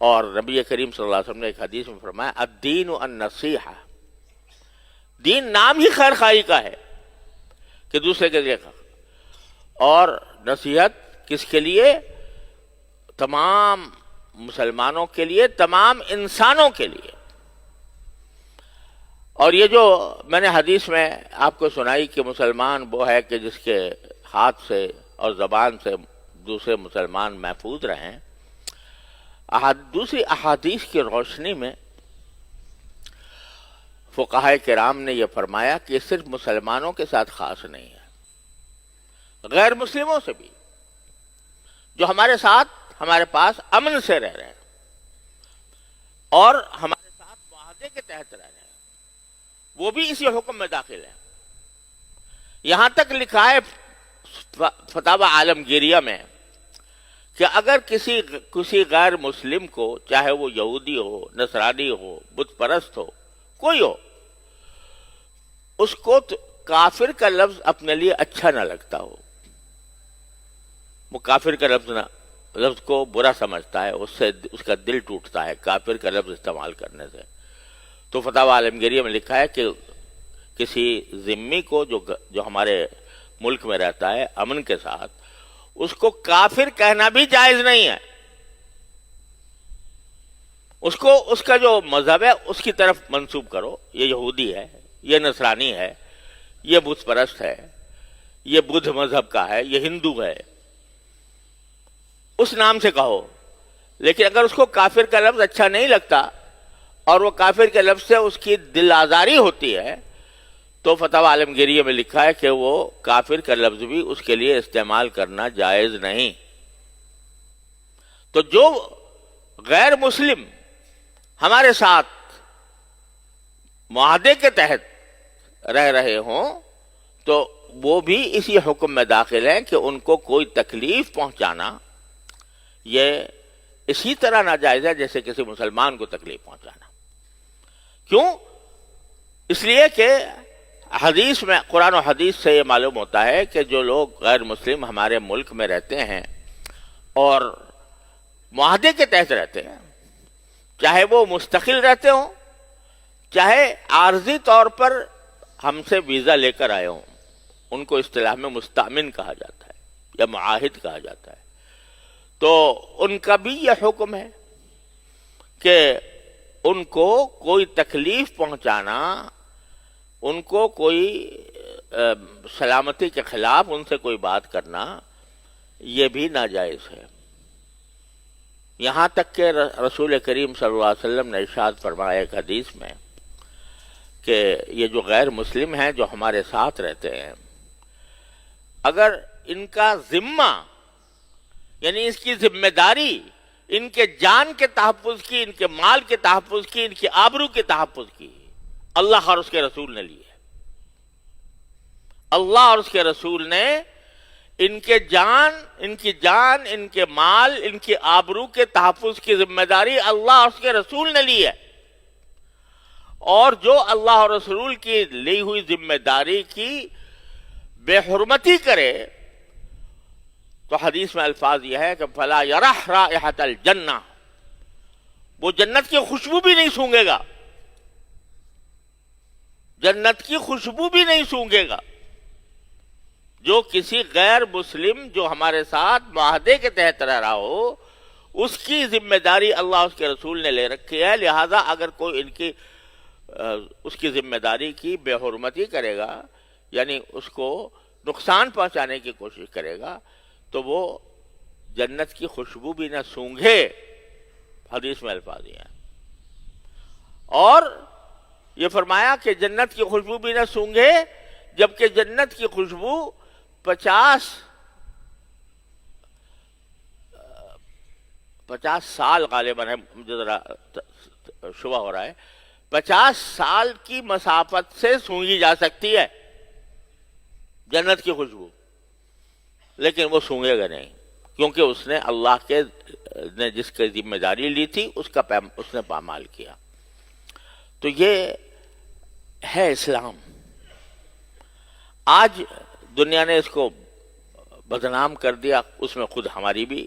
اور نبی کریم صلی اللہ علیہ وسلم نے ایک حدیث میں فرمایا الدین النصیحہ، دین نام ہی خیر خواہی کا ہے کہ دوسرے کے لیے، اور نصیحت کس کے لیے؟ تمام مسلمانوں کے لیے، تمام انسانوں کے لیے۔ اور یہ جو میں نے حدیث میں آپ کو سنائی کہ مسلمان وہ ہے کہ جس کے ہاتھ سے اور زبان سے دوسرے مسلمان محفوظ رہیں، دوسری احادیث کی روشنی میں فقہائے کرام نے یہ فرمایا کہ یہ صرف مسلمانوں کے ساتھ خاص نہیں ہے، غیر مسلموں سے بھی جو ہمارے ساتھ ہمارے پاس امن سے رہ رہے ہیں اور ہمارے ساتھ معاہدے کے تحت رہ رہے ہیں، وہ بھی اسی حکم میں داخل ہیں۔ یہاں تک لکھا ہے فتاوی عالمگیریہ میں کہ اگر کسی غیر مسلم کو، چاہے وہ یہودی ہو، نصرانی ہو، بت پرست ہو، کوئی ہو، اس کو کافر کا لفظ اپنے لیے اچھا نہ لگتا ہو، وہ کافر کا لفظ کو برا سمجھتا ہے، اس کا دل ٹوٹتا ہے کافر کا لفظ استعمال کرنے سے، تو فتاوی عالمگیریہ میں لکھا ہے کہ کسی ذمی کو جو ہمارے ملک میں رہتا ہے امن کے ساتھ، اس کو کافر کہنا بھی جائز نہیں ہے۔ اس کا جو مذہب ہے اس کی طرف منسوب کرو، یہ یہودی ہے، یہ نصرانی ہے، یہ بت پرست ہے، یہ بدھ مذہب کا ہے، یہ ہندو ہے، اس نام سے کہو۔ لیکن اگر اس کو کافر کا لفظ اچھا نہیں لگتا اور وہ کافر کے لفظ سے اس کی دل آزاری ہوتی ہے، تو فتاوی عالمگیریہ میں لکھا ہے کہ وہ کافر کا لفظ بھی اس کے لیے استعمال کرنا جائز نہیں۔ تو جو غیر مسلم ہمارے ساتھ معاہدے کے تحت رہ رہے ہوں تو وہ بھی اسی حکم میں داخل ہیں کہ ان کو کوئی تکلیف پہنچانا یہ اسی طرح ناجائز ہے جیسے کسی مسلمان کو تکلیف پہنچانا۔ کیوں؟ اس لیے کہ حدیث میں، قرآن و حدیث سے یہ معلوم ہوتا ہے کہ جو لوگ غیر مسلم ہمارے ملک میں رہتے ہیں اور معاہدے کے تحت رہتے ہیں، چاہے وہ مستقل رہتے ہوں، چاہے عارضی طور پر ہم سے ویزا لے کر آئے ہوں، ان کو اصطلاح میں مستأمن کہا جاتا ہے یا معاہد کہا جاتا ہے، تو ان کا بھی یہ حکم ہے کہ ان کو کوئی تکلیف پہنچانا، ان کو کوئی سلامتی کے خلاف ان سے کوئی بات کرنا، یہ بھی ناجائز ہے۔ یہاں تک کہ رسول کریم صلی اللہ علیہ وسلم نے ارشاد فرمایا ایک حدیث میں کہ یہ جو غیر مسلم ہیں جو ہمارے ساتھ رہتے ہیں، اگر ان کا ذمہ، یعنی اس کی ذمہ داری ان کے جان کے تحفظ کی، ان کے مال کے تحفظ کی، ان کی آبرو کے تحفظ کی، اللہ اور اس کے رسول نے لی ہے۔ اللہ اور اس کے رسول نے ان کی جان، ان کے مال، ان کی آبرو کے تحفظ کی ذمہ داری اللہ اور اس کے رسول نے لی ہے، اور جو اللہ اور رسول کی لی ہوئی ذمہ داری کی بے حرمتی کرے تو حدیث میں الفاظ یہ ہے کہ فلا یرح رائحۃ الجنہ، وہ جنت کی خوشبو بھی نہیں سونگے گا، جنت کی خوشبو بھی نہیں سونگے گا۔ جو کسی غیر مسلم جو ہمارے ساتھ معاہدے کے تحت رہ رہا ہو، اس کی ذمہ داری اللہ اس کے رسول نے لے رکھی ہے، لہذا اگر کوئی اس کی ذمہ داری کی بے حرمتی کرے گا، یعنی اس کو نقصان پہنچانے کی کوشش کرے گا، تو وہ جنت کی خوشبو بھی نہ سونگھے، حدیث میں الفاظ یہ ہیں۔ اور یہ فرمایا کہ جنت کی خوشبو بھی نہ سونگھے، جبکہ جنت کی خوشبو 50 سال غالباً ہے، مجھے ذرا شبہ ہو رہا ہے، 50 سال کی مسافت سے سونگھی جا سکتی ہے جنت کی خوشبو، لیکن وہ سونگے گا نہیں، کیونکہ اس نے اللہ نے جس کی ذمہ داری لی تھی اس نے پامال کیا۔ تو یہ ہے اسلام۔ آج دنیا نے اس کو بدنام کر دیا، اس میں خود ہماری بھی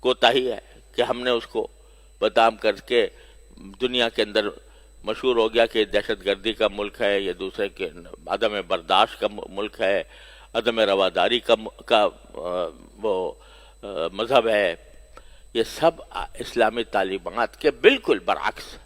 کوتاہی ہے کہ ہم نے اس کو بدنام کر کے دنیا کے اندر مشہور ہو گیا کہ دہشت گردی کا ملک ہے، یہ دوسرے کے عدم برداشت کا ملک ہے، عدم رواداری کا وہ مذہب ہے. یہ سب اسلامی تعلیمات کے بالکل برعکس